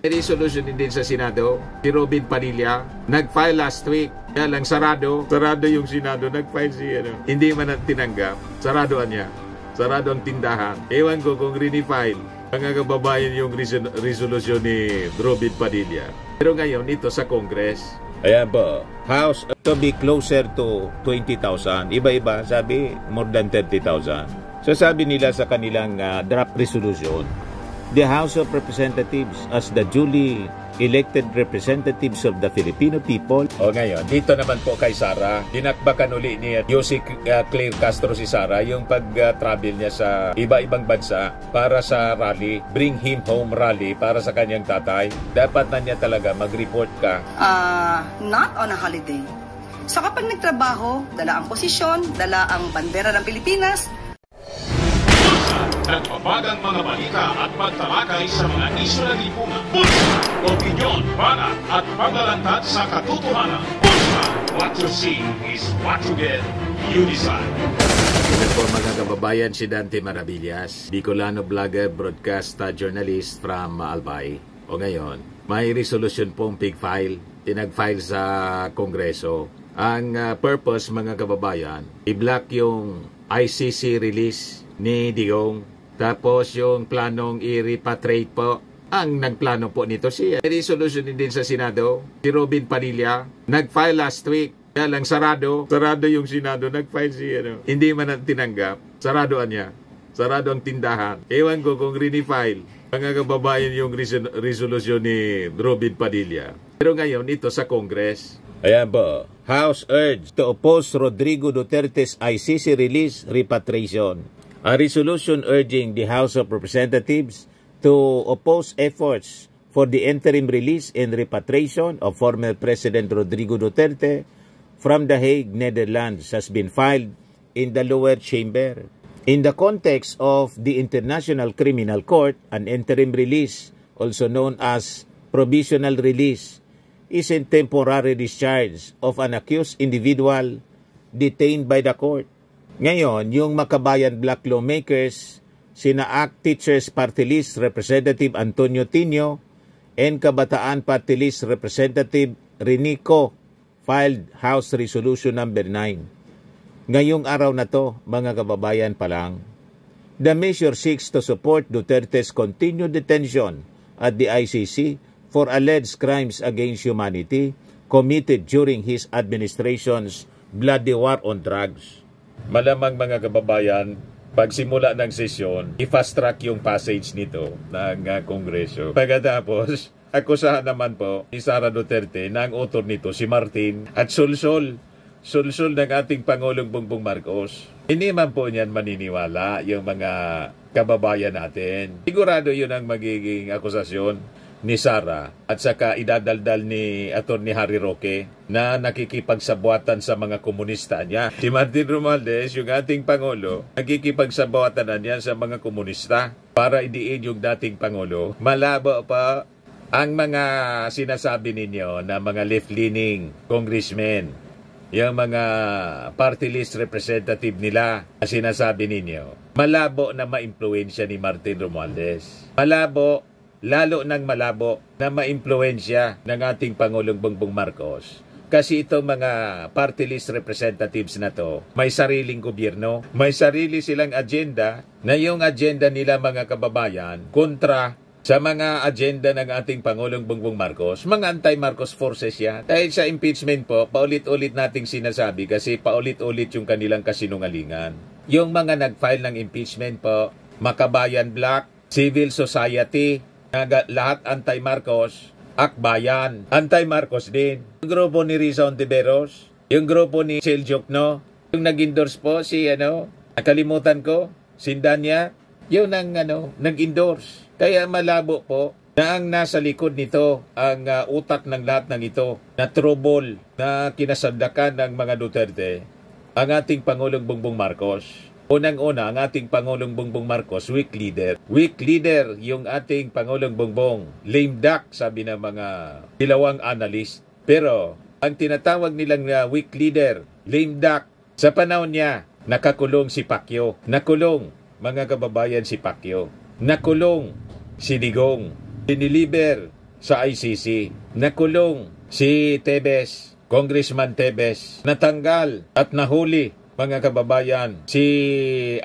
Resolution din sa Senado, si Robin Padilla, nag-file last week. Kaya lang sarado yung Senado, nag-file hindi man tinanggap, saradoan niya. Sarado ang tindahan. Ewan ko kung rini-file mga kababayan yung resolution ni Robin Padilla. Pero ngayon, ito sa Congress. Ayan po, House to be closer to 20,000. Iba-iba, sabi, more than 30,000. So sabi nila sa kanilang draft resolution, the House of Representatives as the duly elected representatives of the Filipino people. O ngayon, dito naman po kay Sara, dinakbakan uli ni Jose Claire Castro si Sara yung pag-travel niya sa iba-ibang bansa para sa rally, Bring Him Home rally para sa kanyang tatay. Dapat na niya talaga mag-report ka. Not on a holiday. So kapag nagtrabaho, dala ang posisyon, dala ang bandera ng Pilipinas, nagpapagang mga balita at pagtalakay sa mga isyu ng lipunan. Pulsa, opinyon, banat at paglalantad sa katotohanan. Pulsa, what you see is what you get. You decide. Ito po mga kababayan, si Dante Maravillas, Bicolano vlogger, broadcast journalist from Albay. O ngayon, may resolution pong pig file, tinag-file sa Kongreso. Ang purpose mga kababayan, i-block yung ICC release ni Digong. Tapos yung planong i-repatriate po, ang nagplano po nito siya. Resolution din sa Senado, si Robin Padilla, nag-file last week. Kaya lang sarado yung Senado, nag-file hindi man tinanggap, saradoan niya. Sarado ang tindahan. Ewan ko kung rini-file mga kababayan yung resolution ni Robin Padilla. Pero ngayon, ito sa Congress. Ayan po, House urged to oppose Rodrigo Duterte's ICC release repatriation. A resolution urging the House of Representatives to oppose efforts for the interim release and repatriation of former President Rodrigo Duterte from The Hague, Netherlands has been filed in the lower chamber. In the context of the International Criminal Court, an interim release, also known as provisional release, is a temporary discharge of an accused individual detained by the court. Ngayon, yung Makabayan Black Lawmakers, sina ACT Teachers Party List Representative Antonio Tino and Kabataan Party List Representative Renico filed House Resolution number 9. Ngayong araw na to, mga kababayan pa lang, the measure seeks to support Duterte's continued detention at the ICC for alleged crimes against humanity committed during his administration's bloody war on drugs. Malamang mga kababayan, pagsimula ng sesyon, i-fast track yung passage nito ng Kongreso. Pagkatapos, akusahan naman po ni Sara Duterte na ang author nito si Martin at sulsul ng ating Pangulong Bongbong Marcos. Hindi man po niyan maniniwala yung mga kababayan natin. Sigurado yun ang magiging akusasyon ni Sara at saka idadaldal ni Atty. Harry Roque na nakikipagsabuatan sa mga komunista niya. Si Martin Romualdez, yung ating Pangulo, nakikipagsabuatan na niya sa mga komunista para idiin yung dating Pangulo. Malabo pa ang mga sinasabi ninyo na mga left-leaning congressmen, yung mga party list representative nila na sinasabi ninyo. Malabo na ma-impluensya ni Martin Romualdez. Malabo, lalo nang malabo na ma-impluensya ng ating Pangulong Bongbong Marcos. Kasi itong mga party list representatives na to, may sariling gobyerno, may sarili silang agenda na yung agenda nila mga kababayan kontra sa mga agenda ng ating Pangulong Bongbong Marcos. Mga anti-Marcos forces yan. Dahil sa impeachment po, paulit-ulit nating sinasabi kasi paulit-ulit yung kanilang kasinungalingan. Yung mga nag-file ng impeachment po, Makabayan Black, Civil Society, lahat anti-Marcos, Akbayan, anti-Marcos din. Yung grupo ni Riza Ontiveros, yung grupo ni Seljokno, yung nag-endorse po si nakalimutan ko, Sindanya, yun ang nag-endorse. Kaya malabo po na ang nasa likod nito, ang utak ng lahat ng ito, na trouble na kinasandakan ng mga Duterte, ang ating Pangulong Bongbong Marcos. Unang-una, ang ating Pangulong Bongbong Marcos, weak leader. Weak leader yung ating Pangulong Bongbong. Lame duck, sabi ng mga dilawang analyst. Pero, ang tinatawag nilang weak leader, lame duck, sa panahon niya, nakakulong si Pacquiao. Nakulong, mga kababayan, si Pacquiao. Nakulong si Digong. Diniliber sa ICC. Nakulong si Tebes, Congressman Tebes. Natanggal at nahuli, mga kababayan, si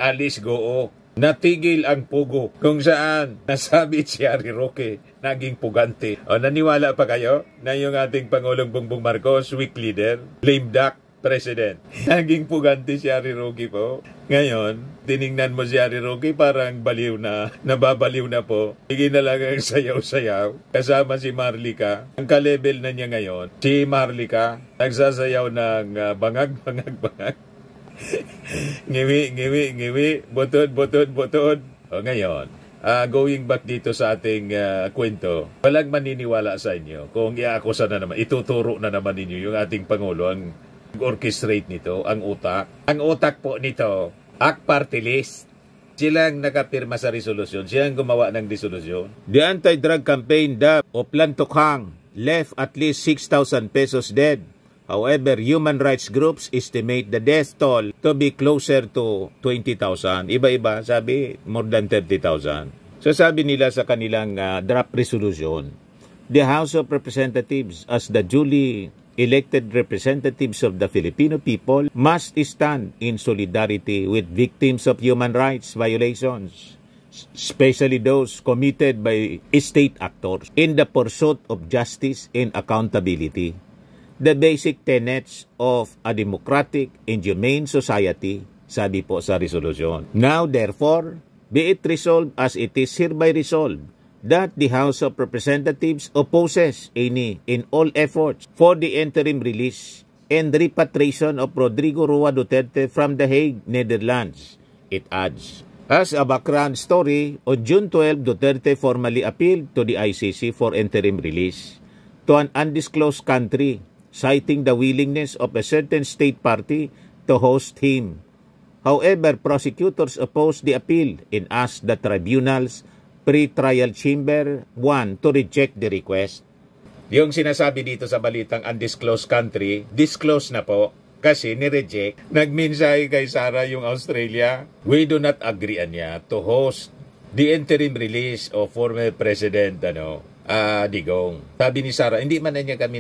Alice Goo. Natigil ang pugo kung saan nasabit si Harry Roque, naging pugante. O naniwala pa kayo na yung ating Pangulong Bongbong Marcos, weak leader, lame duck president, naging pugante si Harry Roque po. Ngayon, tiningnan mo si Harry Roque, parang baliw na, nababaliw na po. Higit na lang ang sayaw-sayaw. Kasama si Marlica. Ang ka-level na niya ngayon, si Marlica, nagsasayaw ng bangag. ngiwi, butod. O ngayon, going back dito sa ating kwento, walang maniniwala sa inyo kung iaakusa na naman, ituturo na naman ninyo yung ating Pangulo ang orchestrate nito, ang utak. Ang utak po nito, AK Party List. Silang nakapirma sa resolusyon, silang gumawa ng resolusyon. The anti-drug campaign DAP o Plan Tukhang left at least 6,000 pesos dead. However, human rights groups estimate the death toll to be closer to 20,000. Iba-iba, sabi, more than 30,000. So sabi nila sa kanilang draft resolution, the House of Representatives as the duly elected representatives of the Filipino people must stand in solidarity with victims of human rights violations, especially those committed by state actors in the pursuit of justice and accountability. The basic tenets of a democratic and humane society, sabi po sa resolution. Now, therefore, be it resolved as it is hereby resolved that the House of Representatives opposes any and all efforts for the interim release and repatriation of Rodrigo Roa Duterte from The Hague, Netherlands. It adds, as a background story, on June 12, Duterte formally appealed to the ICC for interim release to an undisclosed country, citing the willingness of a certain state party to host him. However, prosecutors opposed the appeal and asked the tribunal's pre-trial chamber 1 to reject the request. Yung sinasabi dito sa balitang undisclosed country, disclosed na po kasi ni-reject. Nagmensahe kay Sara yung Australia, we do not agree niya to host the interim release of former President Digong. Sabi ni Sara, hindi man na niya kami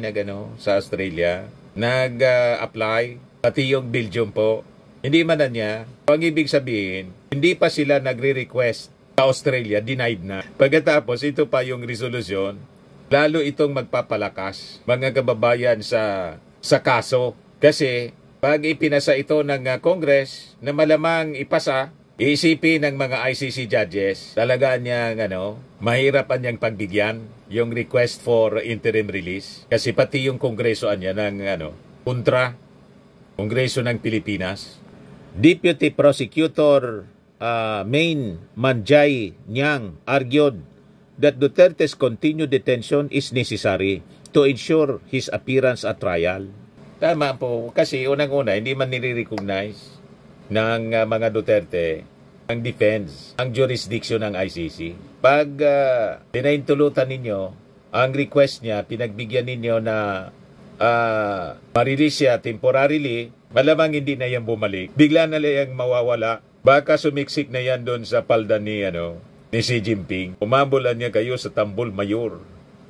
sa Australia nag-apply, pati yung Belgium po, hindi man na niya. Ang ibig sabihin, hindi pa sila nagre-request sa Australia, denied na. Pagkatapos, ito pa yung resolution, lalo itong magpapalakas, mga kababayan, sa kaso. Kasi, pag ipinasa ito ng Congress, na malamang ipasa, iisipin ng mga ICC judges, talaga niyang mahirapan niyang pagbigyan yung request for interim release. Kasi pati yung Kongreso niya ng kontra, Kongreso ng Pilipinas. Deputy Prosecutor Main Manjay Nyang argued that Duterte's continued detention is necessary to ensure his appearance at trial. Tama po, kasi unang-una, hindi man nire-recognize ng mga Duterte ang defense, ang jurisdiction ng ICC. Pag pinaintulutan ninyo, ang request niya, pinagbigyan ninyo na ma-release siya temporarily, malamang hindi na yan bumalik. Bigla na lang mawawala. Baka sumiksik na yan doon sa palda ni Xi Jinping. Umambulan niya kayo sa Tambol Mayor.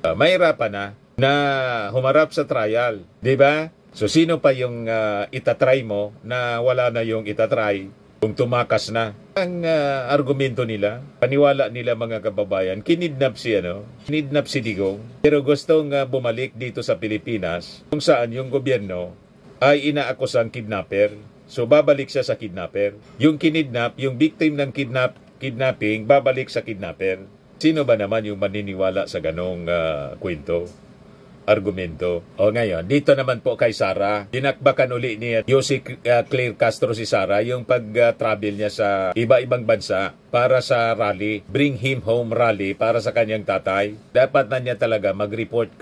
Mahirapan na humarap sa trial. Diba? So sino pa yung itatry mo na wala na yung itatry kung tumakas na? Ang argumento nila, paniwala nila mga kababayan, kinidnap si Digong, pero gustong bumalik dito sa Pilipinas kung saan yung gobyerno ay inaakusang kidnapper. So babalik siya sa kidnapper. Yung kinidnap, yung victim ng kidnapping, babalik sa kidnapper. Sino ba naman yung maniniwala sa ganong kwento? Argumento. O ngayon, dito naman po kay Sara, dinakbakan uli ni Yossi Claire Castro si Sara yung pag-travel niya sa iba-ibang bansa para sa rally, Bring Him Home rally para sa kanyang tatay. Dapat na niya talaga mag-report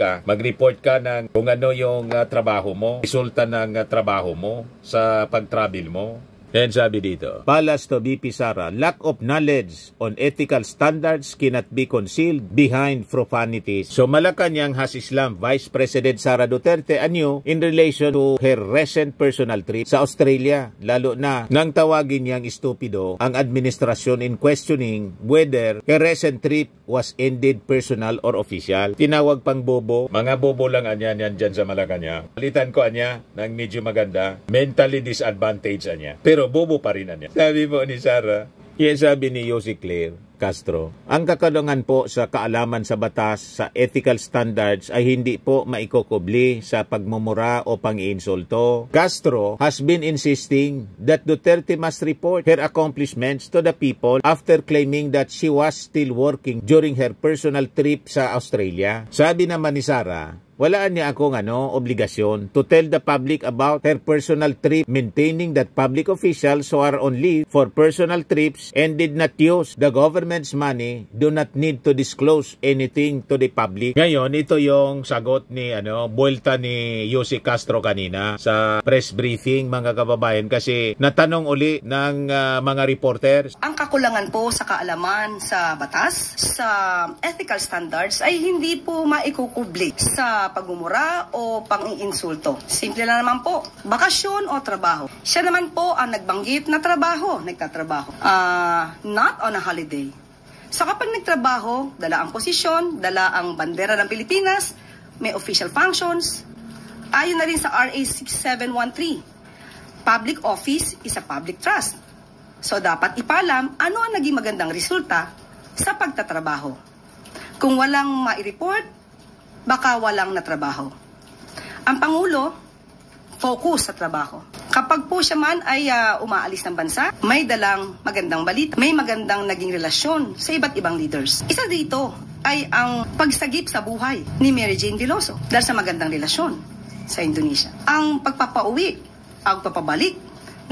ka ng kung ano yung trabaho mo, resulta ng trabaho mo sa pag-travel mo. And sabi dito, Palas to BP Sara, lack of knowledge on ethical standards cannot be concealed behind profanities. So Malacanang has Islam Vice President Sara Duterte anyo in relation to her recent personal trip sa Australia, lalo na nang tawagin niyang estupido ang administrasyon in questioning whether her recent trip was indeed personal or official. Tinawag pang bobo. Mga bobo lang anya yan dyan sa Malacanang. Palitan ko anya ng medyo maganda, mentally disadvantaged anya. Pero bobo pa rin anya. Sabi po ni Sara, sabi ni Yossi Claire Castro, ang kakulangan po sa kaalaman sa batas, sa ethical standards ay hindi po maikukubli sa pagmumura o pang-iinsulto. Castro has been insisting that Duterte must report her accomplishments to the people after claiming that she was still working during her personal trip sa Australia. Sabi naman ni Sara, walaan niya akong obligasyon to tell the public about her personal trip, maintaining that public officials who are on leave for personal trips and did not use the government's money do not need to disclose anything to the public. Ngayon, ito yung sagot ni buwelta ni Yossi Castro kanina sa press briefing, mga kababayan, kasi natanong uli ng mga reporters. Ang kakulangan po sa kaalaman sa batas, sa ethical standards ay hindi po maikukubli sa pagmumura o pang-iinsulto. Simple lang naman po, bakasyon o trabaho. Siya naman po ang nagbanggit na nagtatrabaho. Not on a holiday. So kapag nagtrabaho, dala ang posisyon, dala ang bandera ng Pilipinas, may official functions, ayon na rin sa RA 6713. Public office is a public trust. So dapat ipalam ano ang naging magandang resulta sa pagtatrabaho. Kung walang mai-report, baka walang natrabaho. Ang Pangulo, focus sa trabaho. Kapag po siya man ay umaalis ng bansa, may dalang magandang balita, may magandang naging relasyon sa iba't ibang leaders. Isa dito ay ang pagsagip sa buhay ni Mary Jane Veloso dahil sa magandang relasyon sa Indonesia. Ang pagpapauwi, ang pagpabalik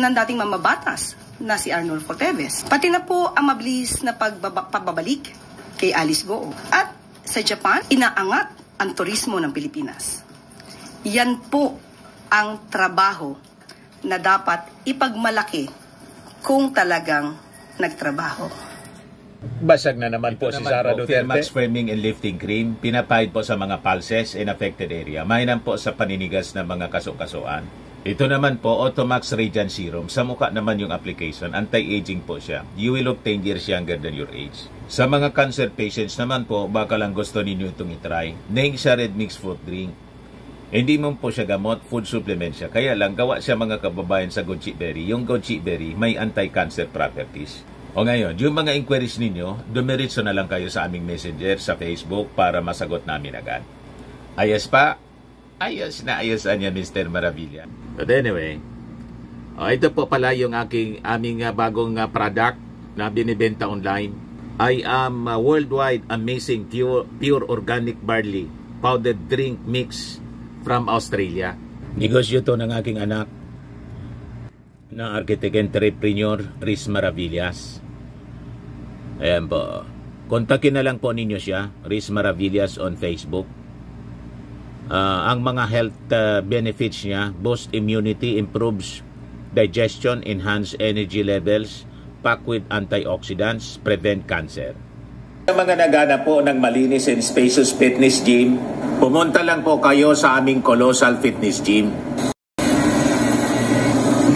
ng dating mamabatas na si Arnulfo Teves. Pati na po ang mabilis na pagbabalik kay Alice Goo. At sa Japan, inaangat ang turismo ng Pilipinas. Yan po ang trabaho na dapat ipagmalaki kung talagang nagtrabaho. Basag na naman po si Sara Duterte. Max framing and lifting cream, pinapahid po sa mga pulses in affected area. Mainam po sa paninigas ng mga kaso-kasuan. Ito naman po, Automax Radiant Serum. Sa mukha naman yung application, anti-aging po siya. You will look 10 years younger than your age. Sa mga cancer patients naman po, baka lang gusto ninyo itong itry. Neng siya red mixed fruit drink. Hindi mo po siya gamot, food supplement siya. Kaya lang, gawa siya mga kababayan sa goji berry. Yung goji berry, may anti-cancer properties. O ngayon, yung mga inquiries ninyo, dumiritso na lang kayo sa aming messenger sa Facebook para masagot namin agad. Ayos pa? Ayos na ayos niya, Mr. Maravilla. But anyway, ito po pala yung aming bagong product na binibenta online. I am worldwide amazing pure organic barley powdered drink mix from Australia. Negosyo to ng aking anak na architect entrepreneur Riz Maravillas. Ayan po. Kontakin na lang po ninyo siya, Riz Maravillas on Facebook. Ang mga health benefits niya, boost immunity, improves digestion, enhance energy levels, packed with antioxidants, prevent cancer. Sa mga naghanap po ng malinis and spacious fitness gym, pumunta lang po kayo sa aming Colossal Fitness Gym.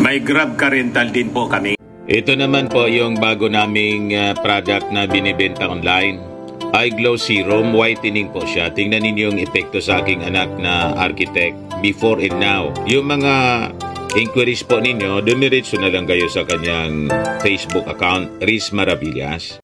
May Grab car rental din po kami. Ito naman po yung bago naming product na binibenta online. Eye Glow Serum, whitening po siya. Tingnan ninyo yung epekto sa aking anak na architect before and now. Yung mga inquiries po ninyo, dumiretso na lang kayo sa kanyang Facebook account, Riz Maravillas.